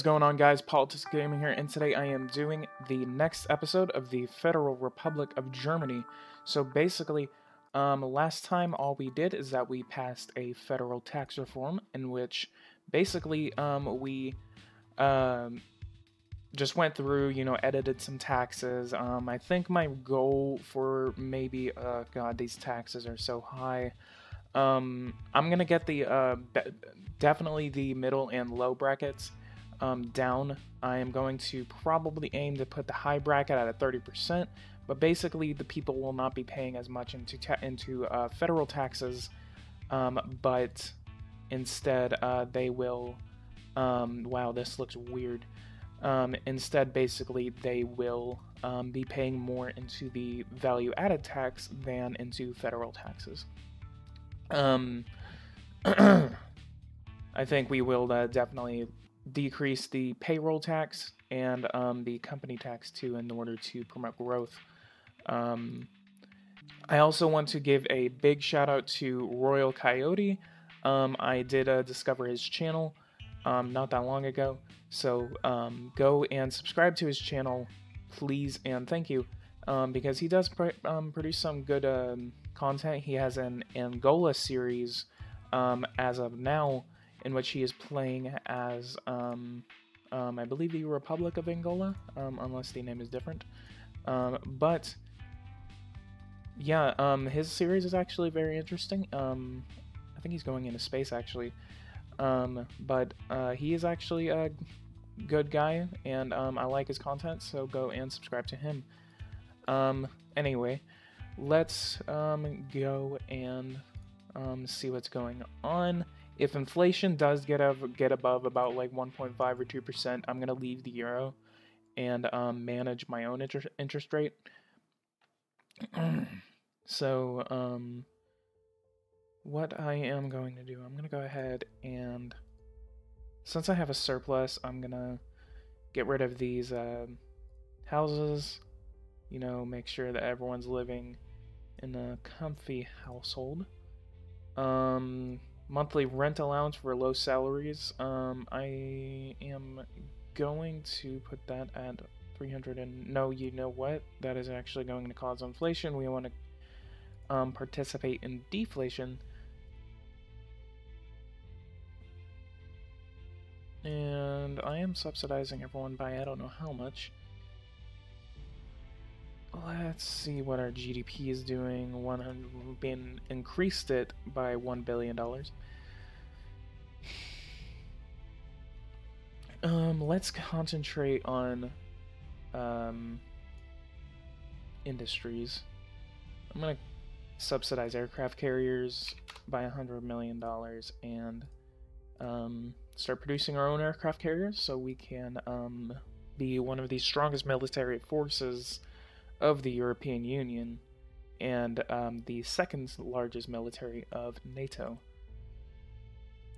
going on, guys? Politics Gaming here, and today I am doing the next episode of the Federal Republic of Germany. So basically, last time all we did is that we passed a federal tax reform in which basically we just went through, edited some taxes. I think my goal for maybe, God, these taxes are so high. I'm gonna get the definitely the middle and low brackets down. I am going to probably aim to put the high bracket at a 30%, but basically the people will not be paying as much into federal taxes, but instead they will. Wow, this looks weird. Instead, basically, they will be paying more into the value-added tax than into federal taxes. I think we will definitely decrease the payroll tax and the company tax too in order to promote growth. I also want to give a big shout out to Royal Coyote. I did discover his channel not that long ago, so go and subscribe to his channel, please, and thank you, because he does produce some good content. He has an Angola series as of now, in which he is playing as, I believe, the Republic of Angola, unless the name is different. But yeah, his series is actually very interesting. I think he's going into space, actually. But he is actually a good guy, and I like his content, so go and subscribe to him. Anyway, let's go and see what's going on. If inflation does get above about like 1.5 or 2%, I'm gonna leave the euro and manage my own interest rate. So what I am going to do, I'm gonna go ahead and, since I have a surplus, I'm gonna get rid of these houses. Make sure that everyone's living in a comfy household. Monthly rent allowance for low salaries. I am going to put that at 300 and no, you know what? That is actually going to cause inflation. We want to participate in deflation. And I am subsidizing everyone by I don't know how much. Let's see what our GDP is doing. Been increased it by $1 billion. Let's concentrate on industries. I'm gonna subsidize aircraft carriers by $100 million and start producing our own aircraft carriers so we can be one of the strongest military forces of the European Union and the second largest military of NATO.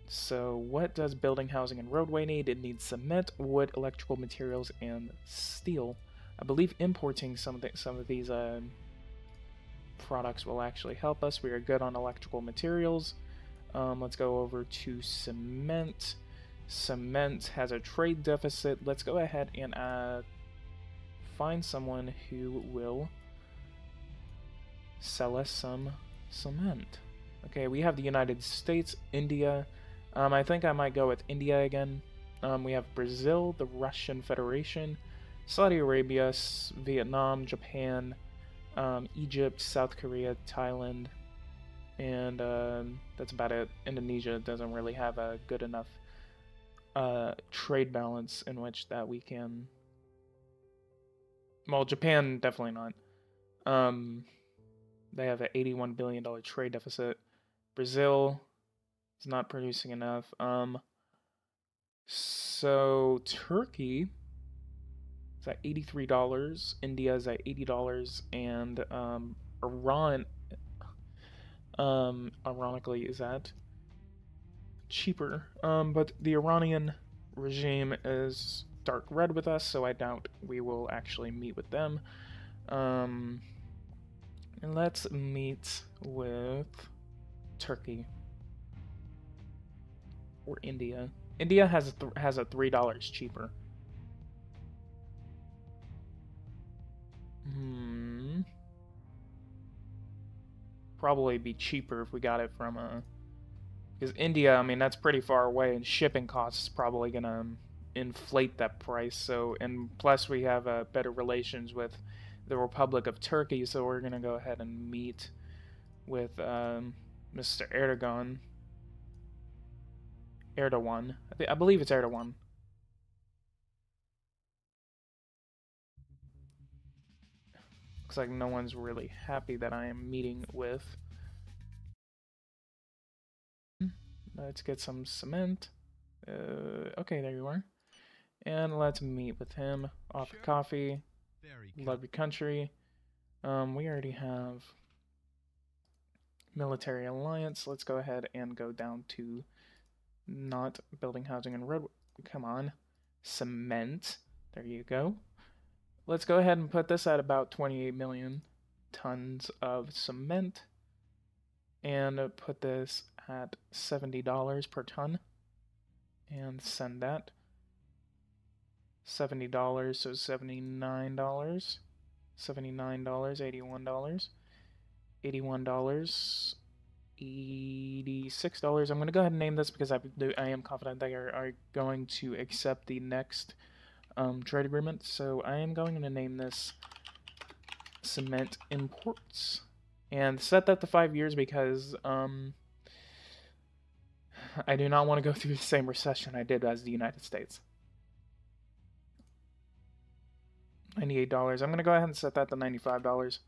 So what does building, housing, and roadway need? It needs cement, wood, electrical materials, and steel. I believe importing some of these products will actually help us. We are good on electrical materials. Let's go over to cement. Cement has a trade deficit. Let's go ahead and find someone who will sell us some cement. Okay, we have the United States, India. I think I might go with India again. We have Brazil, the Russian Federation, Saudi Arabia, Vietnam, Japan, Egypt, South Korea, Thailand, and that's about it. Indonesia doesn't really have a good enough trade balance in which that we can. Well, Japan definitely not. They have an $81 billion trade deficit. Brazil is not producing enough. So Turkey is at $83. India is at $80, and Iran, ironically, is at cheaper. But the Iranian regime is dark red with us, so I doubt we will actually meet with them. And let's meet with Turkey or India. India has a $3 cheaper. Probably be cheaper if we got it from because India, I mean, that's pretty far away, and shipping costs is probably gonna inflate that price. So, and plus we have better relations with the Republic of Turkey, so we're gonna go ahead and meet with Mr. Erdogan. I believe it's Erdogan. Looks like no one's really happy that I am meeting with. Let's get some cement. Okay, there you are. And let's meet with him. Offer coffee. Love your country. We already have military alliance. Let's go ahead and go down to not building housing and road. Come on. Cement. There you go. Let's go ahead and put this at about 28 million tons of cement. And put this at $70 per ton. And send that. $70, so $79. $79, $81. $81. $86. I'm going to go ahead and name this because I am confident they are going to accept the next trade agreement. So I am going to name this cement imports and set that to 5 years because I do not want to go through the same recession I did as the United States. $98. I'm going to go ahead and set that to $95.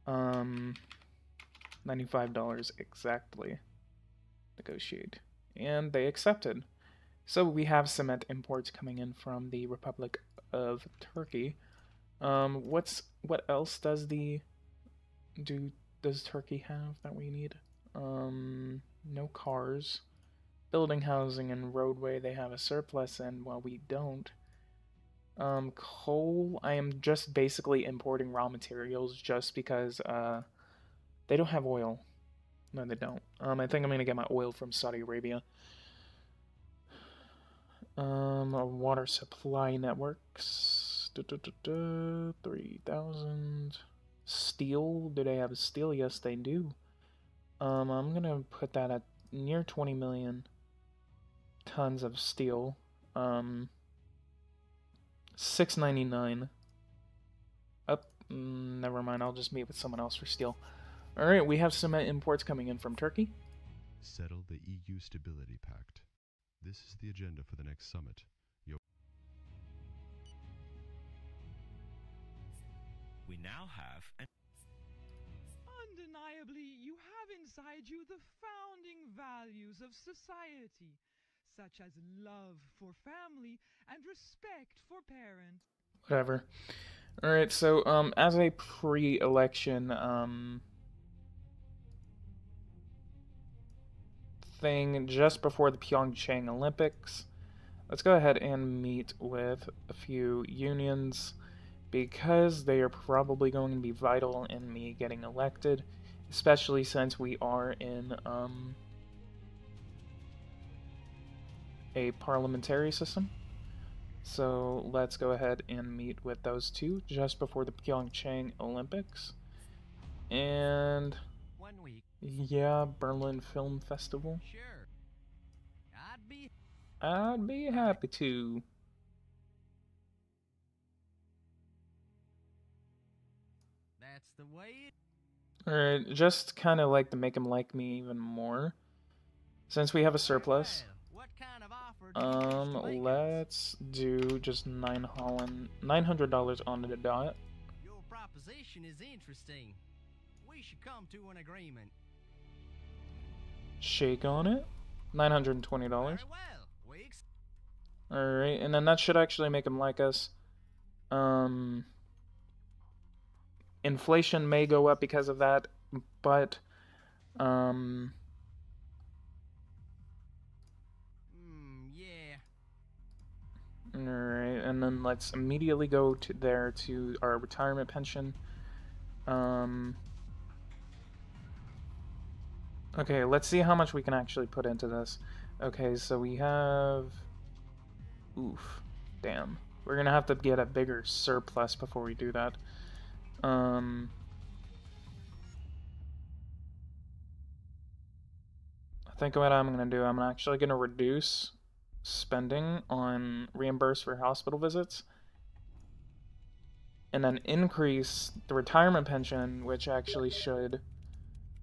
$95 exactly. Negotiate. And they accepted. So we have cement imports coming in from the Republic of Turkey. What else does Turkey have that we need? No cars. Building, housing, and roadway they have a surplus in, while we don't. Coal, I am just basically importing raw materials just because they don't have oil. No, they don't. I think I'm gonna get my oil from Saudi Arabia. Water supply networks. 3,000. Steel, do they have steel? Yes, they do. I'm gonna put that at near 20 million tons of steel. $6.99. Never mind, I'll just meet with someone else for steel. Alright, we have cement imports coming in from Turkey. Settle the EU Stability Pact. This is the agenda for the next summit. We now have an... Undeniably, you have inside you the founding values of society, such as love for family and respect for parents. Whatever. Alright, so, as a pre-election, thing just before the Pyeongchang Olympics, let's go ahead and meet with a few unions because they are probably going to be vital in me getting elected, especially since we are in, a parliamentary system. So let's go ahead and meet with those two just before the Pyeongchang Olympics. And 1 week. Yeah, Berlin Film Festival. Sure. I'd be happy to. That's the way it... Alright, just kind of like to make him like me even more. Since we have a surplus. Well, what kind of offer Let's do just $900 on the dot. Your proposition is interesting. We should come to an agreement. Shake on it. $920. Very well. Alright, and then that should actually make him like us. Inflation may go up because of that, but yeah. Alright, and then let's immediately go to our retirement pension. Okay, let's see how much we can actually put into this. Okay, so we have... Oof. Damn. We're gonna have to get a bigger surplus before we do that. I think what I'm gonna do, I'm actually gonna reduce spending on reimburse for hospital visits, and then increase the retirement pension, which actually should,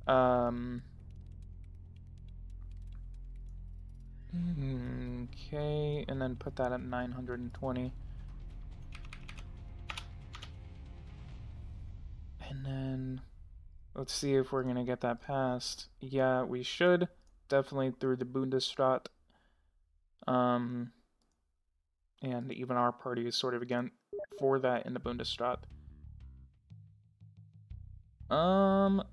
okay, and then put that at 920. And then, let's see if we're gonna get that passed. Yeah, we should. Definitely through the Bundesrat. And even our party is sort of again for that in the Bundesrat. And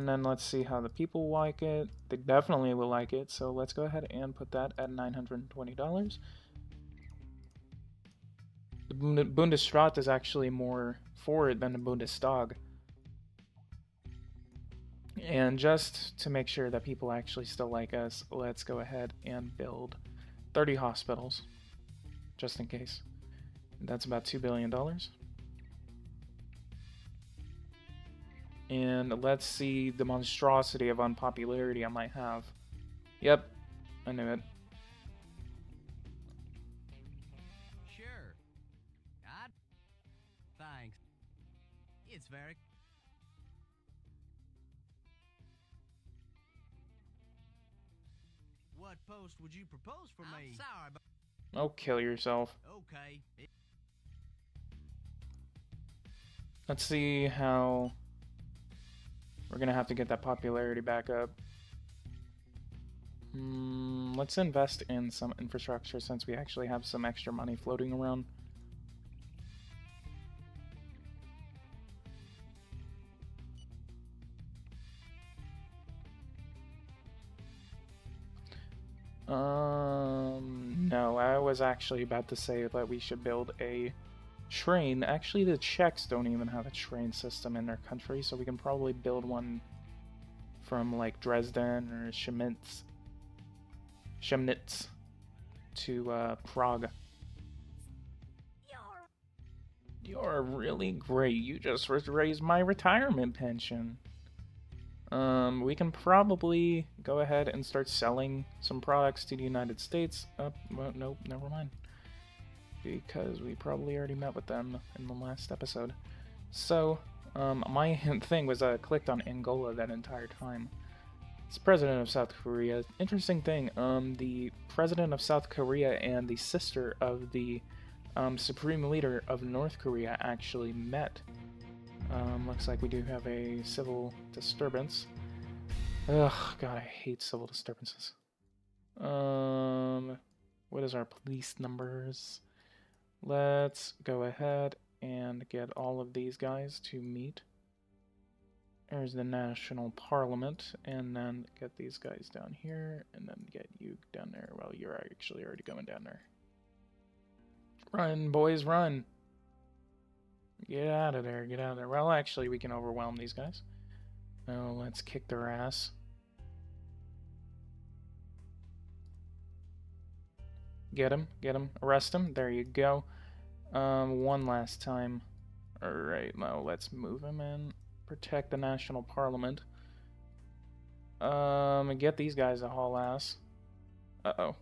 then let's see how the people like it. They definitely will like it, so let's go ahead and put that at $920. The Bundesrat is actually more for it than the Bundestag. And just to make sure that people actually still like us, let's go ahead and build 30 hospitals, just in case. That's about $2 billion. And let's see the monstrosity of unpopularity I might have. Yep, I knew it. Sure. Thanks. It's very... What post would you propose for me? Sorry, but... Oh, kill yourself. Okay. Let's see how... We're gonna have to get that popularity back up. Let's invest in some infrastructure since we actually have some extra money floating around. No, I was actually about to say that we should build a train. Actually, the Czechs don't even have a train system in their country, so we can probably build one from like Dresden or Chemnitz to Prague. You're really great. You just raised my retirement pension. We can probably go ahead and start selling some products to the United States. Well, nope, never mind. Because we probably already met with them in the last episode. So, my thing was I clicked on Angola that entire time. It's president of South Korea. Interesting thing, the president of South Korea and the sister of the supreme leader of North Korea actually met. Looks like we do have a civil disturbance. Ugh, God, I hate civil disturbances. What is our police numbers? Let's go ahead and get all of these guys to meet. There's the National Parliament, and then get these guys down here, and then get you down there. Well, you're actually already going down there. Run, boys, run! Get out of there, get out of there. Well, actually, we can overwhelm these guys. Oh, let's kick their ass. Get him, arrest him. There you go. One last time. Alright, now let's move him in. Protect the National Parliament. Get these guys a haul ass. Uh-oh.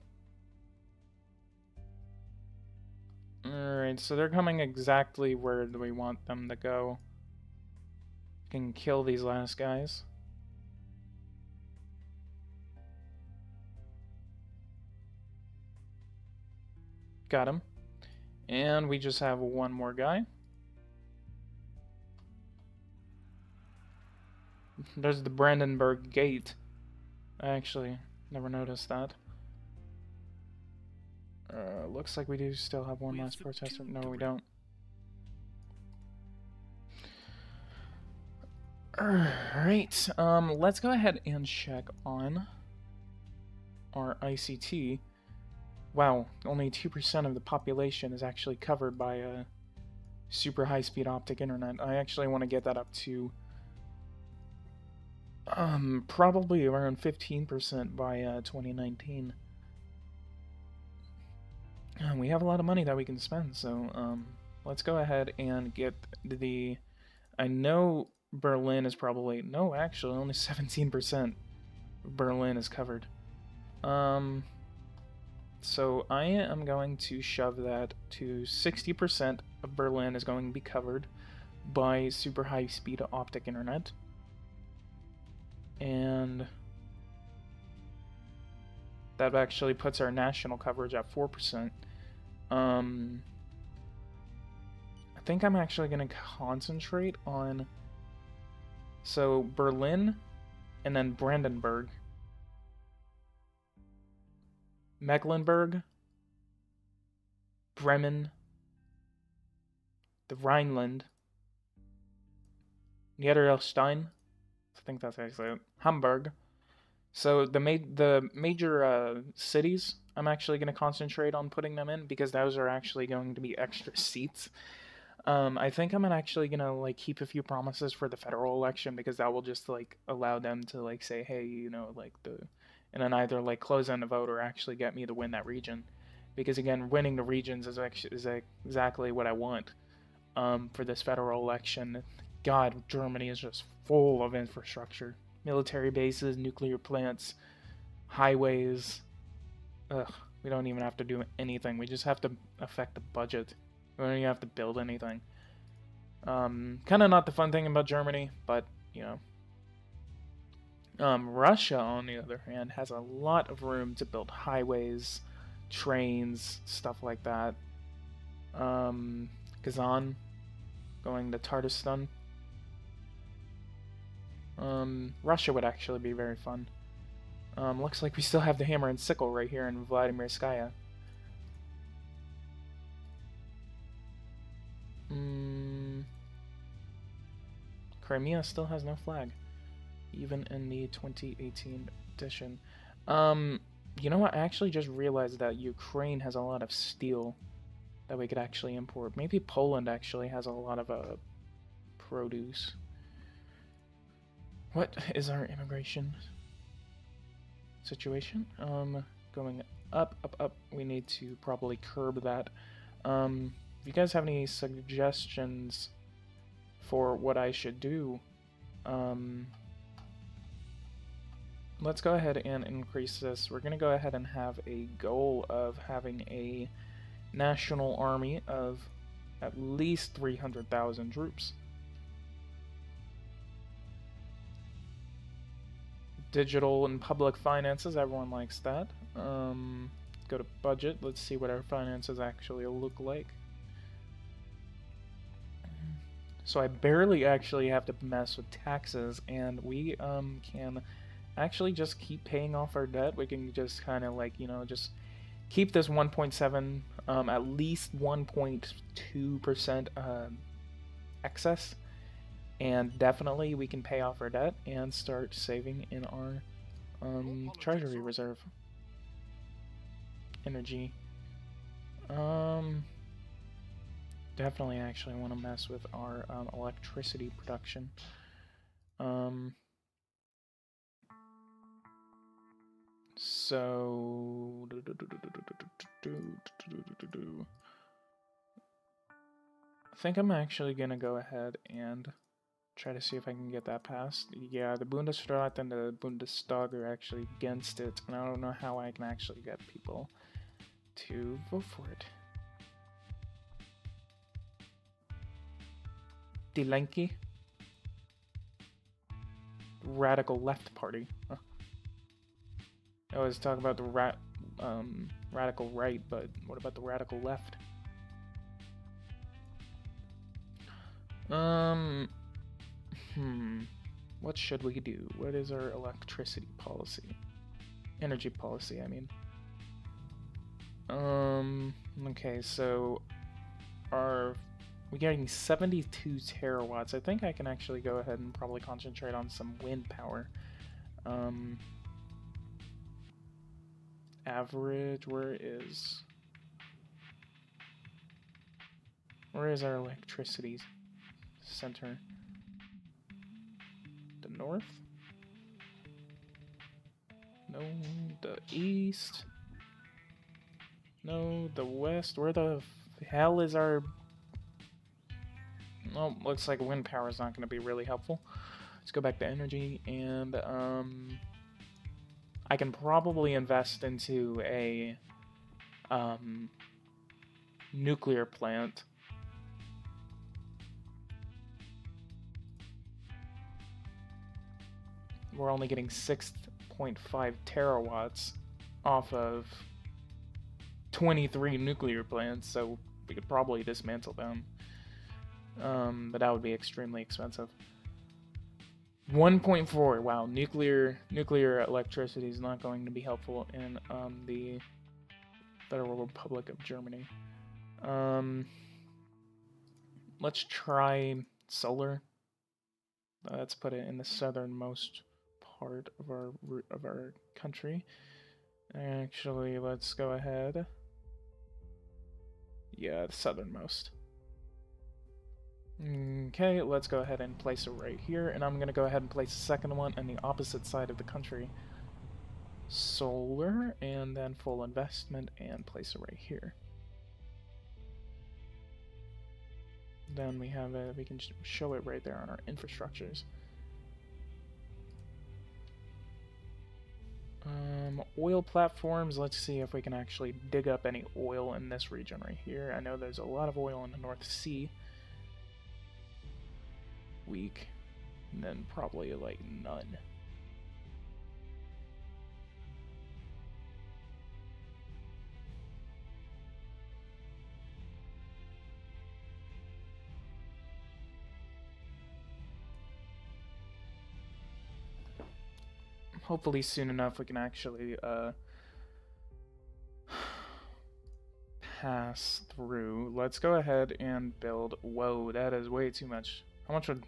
Alright, so they're coming exactly where we want them to go. Can kill these last guys. Got him. And we just have one more guy. There's the Brandenburg Gate. I actually never noticed that. Looks like we do still have one last protester. No, we don't. Alright, let's go ahead and check on our ICT. Wow, only 2% of the population is actually covered by a super high-speed optic internet. I actually want to get that up to probably around 15% by 2019. We have a lot of money that we can spend, so let's go ahead and get the... I know Berlin is probably... No, actually, only 17% of Berlin is covered. So I am going to shove that to 60% of Berlin is going to be covered by super high-speed optic internet. And that actually puts our national coverage at 4%. I think I'm actually going to concentrate on... So, Berlin, and then Brandenburg. Mecklenburg. Bremen. The Rhineland. Niederelstein. I think that's actually it. Hamburg. So the major cities, I'm actually going to concentrate on putting them in because those are actually going to be extra seats. I think I'm actually going to like keep a few promises for the federal election because that will just like allow them to like say, hey, you know, like and then either like close on the vote or actually get me to win that region. Because again, winning the regions is exactly what I want for this federal election. God, Germany is just full of infrastructure. Military bases, nuclear plants, highways. Ugh, we don't even have to do anything. We just have to affect the budget. We don't even have to build anything. Kind of not the fun thing about Germany, but, you know. Russia, on the other hand, has a lot of room to build highways, trains, stuff like that. Kazan, going to Tatarstan. Russia would actually be very fun. Looks like we still have the hammer and sickle right here in Vladimirskaya. Crimea still has no flag, even in the 2018 edition. You know what? I actually just realized that Ukraine has a lot of steel that we could actually import. Maybe Poland actually has a lot of produce. What is our immigration situation? Going up. We need to probably curb that. If you guys have any suggestions for what I should do, let's go ahead and increase this. We're going to go ahead and have a goal of having a national army of at least 300,000 troops. Digital and public finances, everyone likes that. Go to budget, let's see what our finances actually look like. So I barely actually have to mess with taxes, and we can actually just keep paying off our debt. We can just kind of like, you know, just keep this 1.7, at least 1.2% excess. And definitely we can pay off our debt and start saving in our treasury reserve. Energy. Definitely actually want to mess with our electricity production. So... I think I'm actually going to go ahead and try to see if I can get that passed. Yeah, the Bundesrat and the Bundestag are actually against it, and I don't know how I can actually get people to vote for it. Die Linke? Radical Left Party. Huh. I always talk about the radical right, but what about the radical left? What should we do? What is our electricity policy? Energy policy, I mean. Okay, so we're getting 72 terawatts. I think I can actually go ahead and probably concentrate on some wind power. Average, where is our electricity center? The north? No, the east? No, the west. Where the hell is our... Oh, looks like wind power is not going to be really helpful. Let's go back to energy, and I can probably invest into a nuclear plant. We're only getting 6.5 terawatts off of 23 nuclear plants, so we could probably dismantle them. But that would be extremely expensive. 1.4. Wow, nuclear electricity is not going to be helpful in the Federal Republic of Germany. Let's try solar. Let's put it in the southernmost part of our country. Actually, let's go ahead. Yeah, the southernmost. Okay, let's go ahead and place it right here, and I'm going to go ahead and place the second one on the opposite side of the country. Solar, and then full investment, and place it right here. Then we have it, we can show it right there on our infrastructures. Oil platforms, let's see if we can actually dig up any oil in this region right here. I know there's a lot of oil in the North Sea. Weak. And then probably like none. Hopefully soon enough we can actually pass through. Let's go ahead and build. Whoa, that is way too much. How much would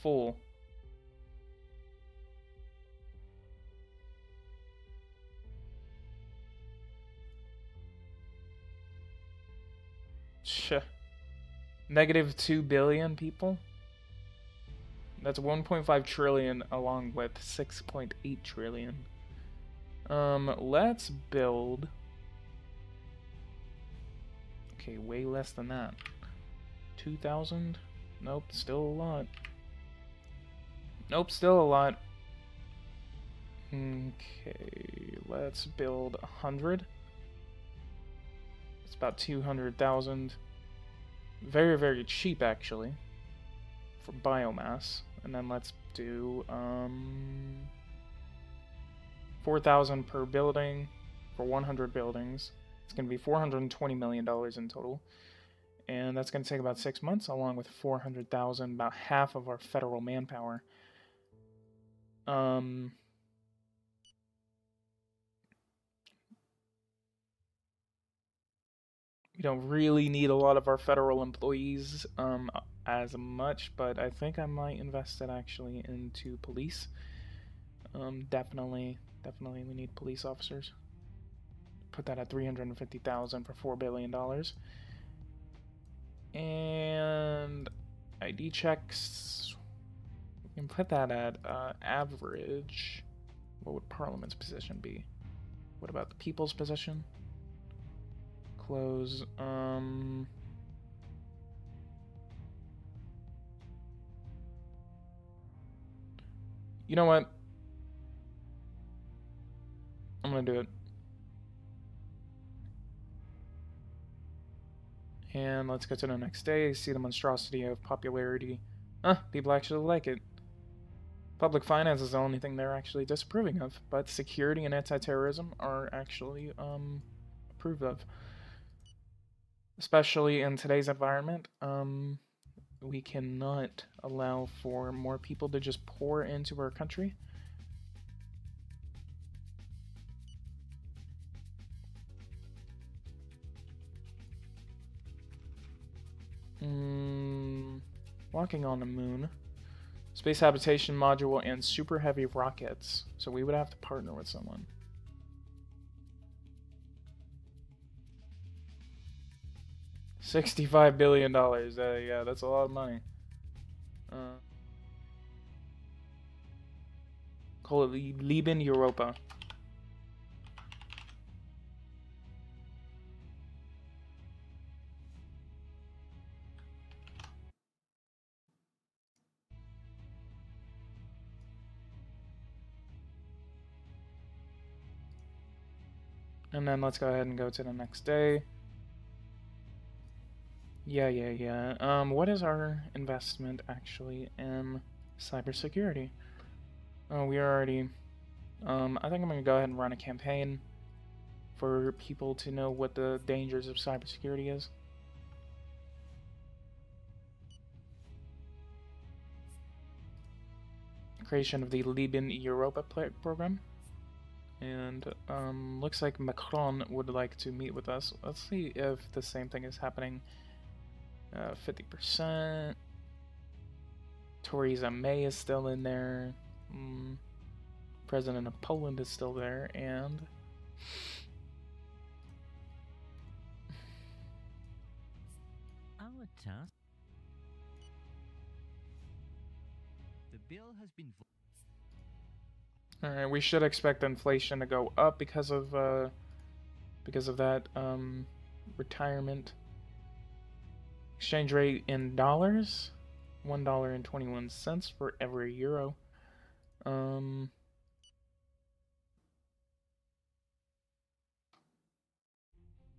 full? Negative 2 billion people? That's 1.5 trillion along with 6.8 trillion. Let's build... Okay, way less than that. 2,000? Nope, still a lot. Nope, still a lot. Okay, let's build 100. It's about 200,000. Very, very cheap, actually, for biomass. And then let's do 4,000 per building for 100 buildings. It's going to be $420 million in total. And that's going to take about 6 months, along with 400,000, about half of our federal manpower. We don't really need a lot of our federal employees as much, but I think I might invest it actually into police. Definitely we need police officers. Put that at 350,000 for $4 billion. And ID checks, we can put that at average. What would Parliament's position be? What about the people's position? Close. You know what? I'm gonna do it. And let's go to the next day. See the monstrosity of popularity. People actually like it. Public finance is the only thing they're actually disapproving of, but security and anti-terrorism are actually approved of. Especially in today's environment, we cannot allow for more people to just pour into our country. Walking on the moon. Space habitation module and super heavy rockets. So we would have to partner with someone. $65 billion. Yeah, that's a lot of money. Call it Lieben Europa. And then let's go ahead and go to the next day. Yeah. What is our investment actually in cybersecurity? Oh, we are already... I think I'm gonna go ahead and run a campaign for people to know what the dangers of cybersecurity is. Creation of the Lieben Europa program. And looks like Macron would like to meet with us. Let's see if the same thing is happening. 50%. Theresa May is still in there. President of Poland is still there, and Our task. The bill has been. alright, we should expect inflation to go up because of that retirement. Exchange rate in dollars, $1.21 for every euro.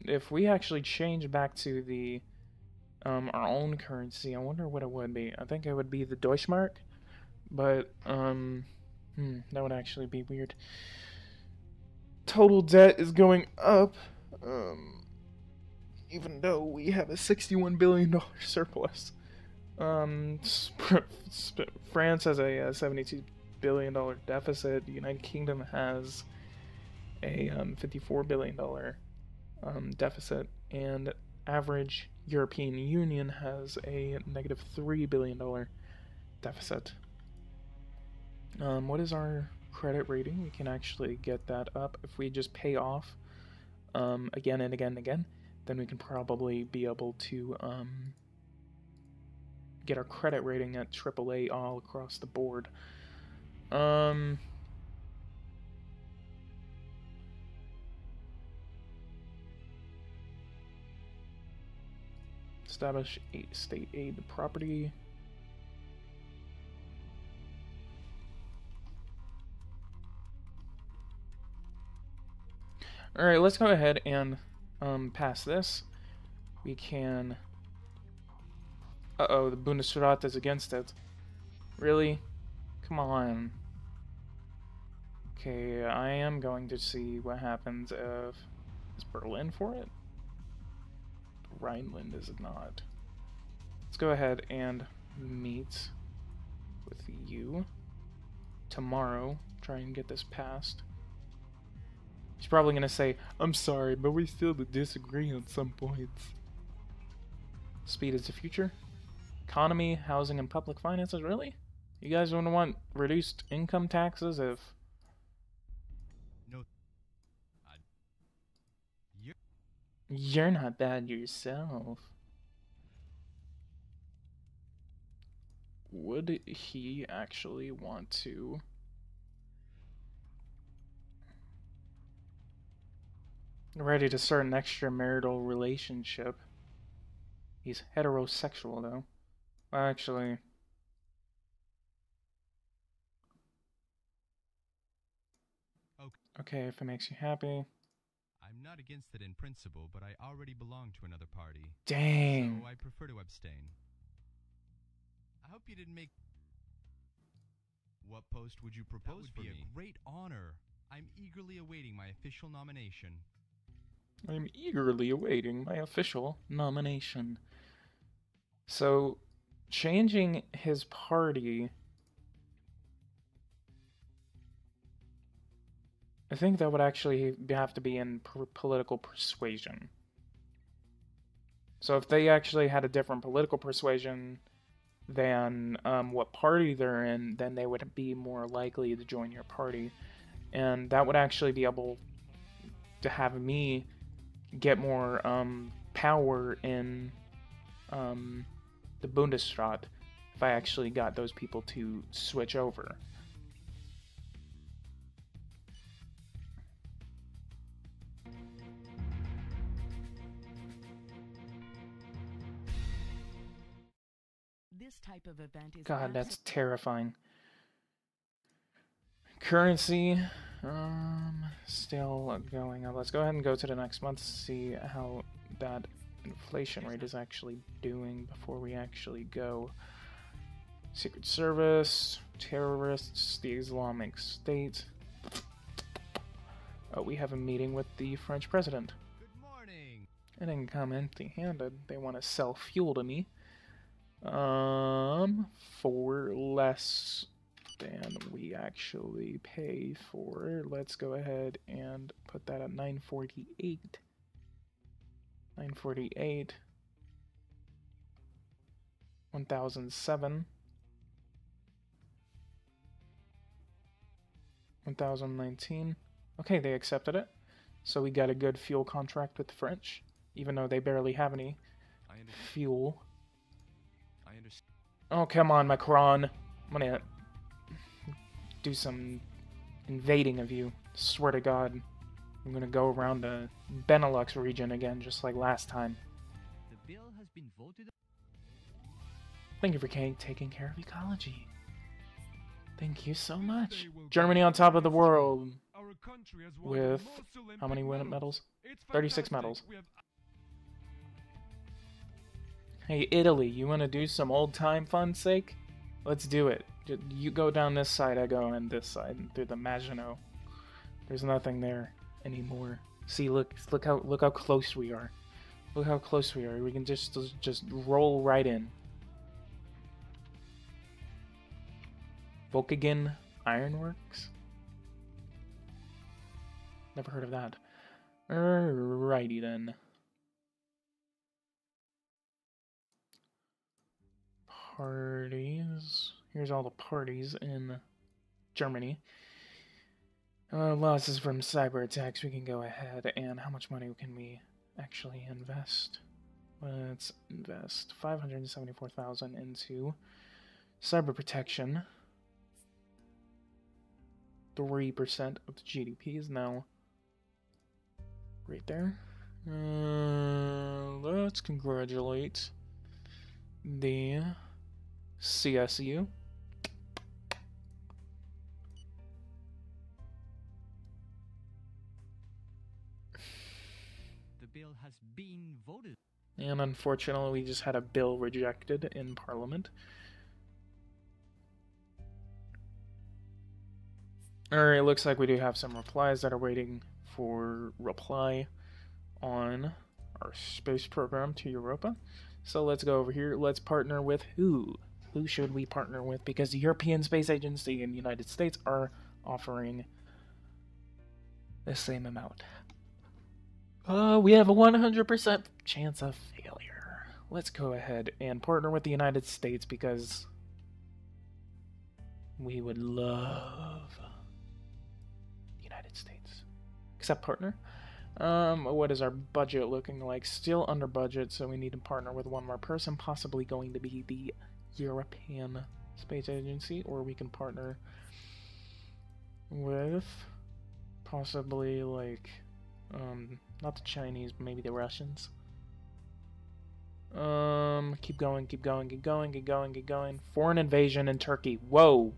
If we actually change back to the our own currency, I wonder what it would be. I think it would be the Deutschmark, but that would actually be weird. Total debt is going up, even though we have a $61 billion surplus. France has a $72 billion deficit. The United Kingdom has a $54 billion deficit, and average European Union has a negative $3 billion deficit. What is our credit rating? We can actually get that up if we just pay off again and again and again. Then we can probably be able to get our credit rating at AAA all across the board. Establish state aid property. Alright, let's go ahead and pass this. We can... Uh-oh, the Bundesrat is against it. Really? Come on. Okay, I am going to see what happens if... Is Berlin for it? Rhineland is not. Let's go ahead and meet with you tomorrow. Try and get this passed. He's probably going to say, I'm sorry, but we still disagree on some points. Speed is the future. Economy, housing, and public finances. Really? You guys don't want reduced income taxes if... No. You're not bad yourself. Would he actually want to... Ready to start an extramarital relationship. He's heterosexual, though. Well, actually... Okay, if it makes you happy. I'm not against it in principle, but I already belong to another party. Dang. So I prefer to abstain. I hope you didn't make... What post would you propose for me? That would be a great honor. I'm eagerly awaiting my official nomination. I'm eagerly awaiting my official nomination. So, changing his party... I think that would actually have to be in political persuasion. So if they actually had a different political persuasion than what party they're in, then they would be more likely to join your party. And that would actually be able to have me get more power in the Bundesrat if I actually got those people to switch over. This type of event is God, that's terrifying. Currency. Still going up. Let's go ahead and go to the next month to see how that inflation rate is actually doing before we actually go. Secret Service, terrorists, the Islamic State. Oh, we have a meeting with the French president. Good morning. I didn't come empty-handed. They want to sell fuel to me. For less than we actually pay for. Let's go ahead and put that at 948. 948. 1007. 1019. Okay, they accepted it. So we got a good fuel contract with the French, even though they barely have any fuel. Oh, come on, Macron. I'm gonna do some invading of you. Swear to God. I'm gonna go around the Benelux region again, just like last time. The bill has been voted. Thank you for taking care of ecology. Thank you so much. Germany on top of the world. With how many medals? 36 medals. Hey, Italy, you want to do some old-time fun sake? Let's do it. You go down this side, I go on this side, through the Maginot. There's nothing there anymore. See, look how close we are. Look how close we are. We can just roll right in. Volkswagen Ironworks? Never heard of that. Alrighty then. Parties. Here's all the parties in Germany. Losses from cyber attacks. We can go ahead and how much money can we actually invest? Let's invest 574,000 into cyber protection. 3% of the GDP is now right there. Let's congratulate the CSU. The bill has been voted. And unfortunately, we just had a bill rejected in Parliament. Alright, looks like we do have some replies that are waiting for reply on our space program to Europa. So let's go over here. Let's partner with who? Who should we partner with? Because the European Space Agency and the United States are offering the same amount. We have a 100% chance of failure. Let's go ahead and partner with the United States because we would love United States. Accept partner. What is our budget looking like? Still under budget, so we need to partner with one more person, possibly going to be the European Space Agency, or we can partner with possibly like not the Chinese, but maybe the Russians. Keep going, keep going, keep going, keep going, keep going. Foreign invasion in Turkey. Whoa.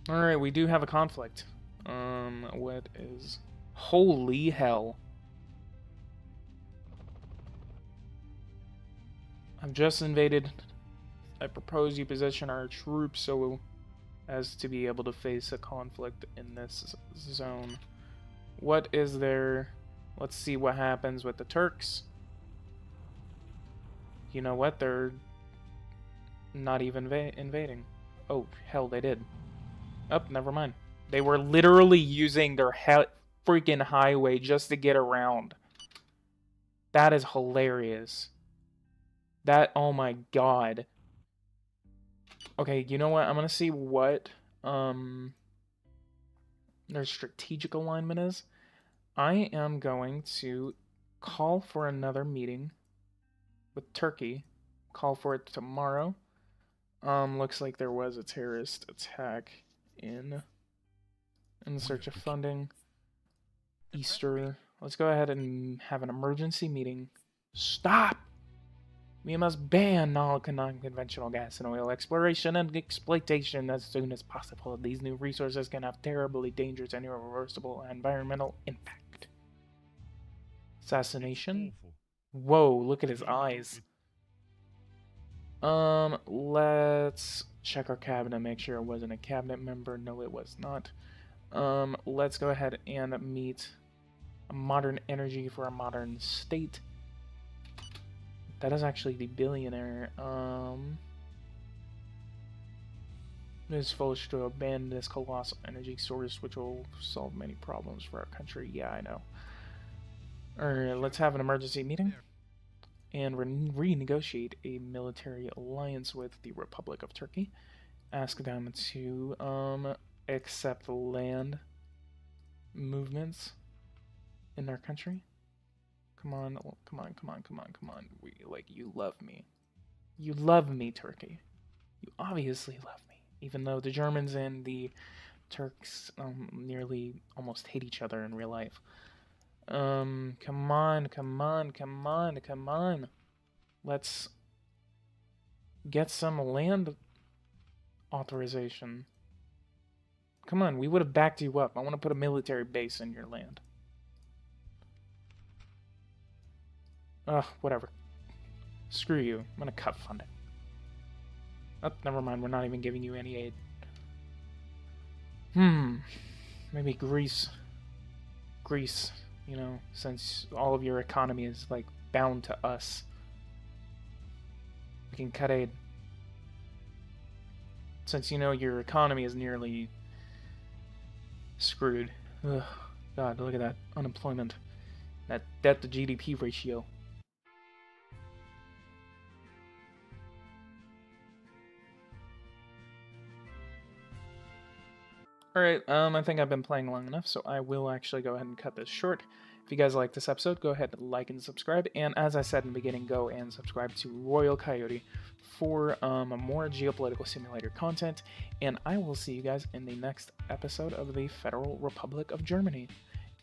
Alright, we do have a conflict. What is... Holy hell. I've just invaded. I propose you position our troops so as to be able to face a conflict in this zone. What is there? Let's see what happens with the Turks. You know what? They're not even invading. Oh, hell, they did. Oh, never mind. They were literally using their freaking highway just to get around. That is hilarious. That, oh my god. Okay, you know what? I'm gonna see what their strategic alignment is. I am going to call for another meeting with Turkey. Call for it tomorrow. Looks like there was a terrorist attack in search of funding. Easter. Let's go ahead and have an emergency meeting. Stop! We must ban all non-conventional gas and oil exploration and exploitation as soon as possible. These new resources can have terribly dangerous and irreversible environmental impact. Assassination? Whoa, look at his eyes. Let's check our cabinet, make sure it wasn't a cabinet member. No, it was not. Let's go ahead and meet a modern energy for a modern state. That is actually the billionaire. It is foolish to abandon this colossal energy source, which will solve many problems for our country. Yeah, I know. Alright, let's have an emergency meeting and renegotiate a military alliance with the Republic of Turkey. Ask them to accept land movements in their country. Come on, come on, come on, come on, come on. You love me. You love me, Turkey. You obviously love me. Even though the Germans and the Turks nearly almost hate each other in real life. Come on, come on, come on, come on. Let's get some land authorization. Come on, we would have backed you up. I want to put a military base in your land. Ugh, whatever. Screw you. I'm gonna cut funding. Oh, never mind. We're not even giving you any aid. Maybe Greece. Greece, you know, since all of your economy is, like, bound to us. We can cut aid. Since, you know, your economy is nearly screwed. Ugh, God, look at that unemployment. That debt to GDP ratio. Alright, I think I've been playing long enough, so I will actually go ahead and cut this short. If you guys like this episode, go ahead and like and subscribe, and as I said in the beginning, go and subscribe to Royal Coyote for more Geopolitical Simulator content, and I will see you guys in the next episode of the Federal Republic of Germany.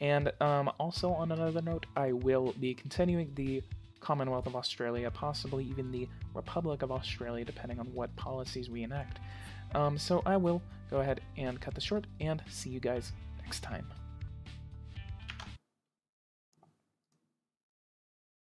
And also, on another note, I will be continuing the Commonwealth of Australia, possibly even the Republic of Australia, depending on what policies we enact. So I will go ahead and cut this short, and see you guys next time.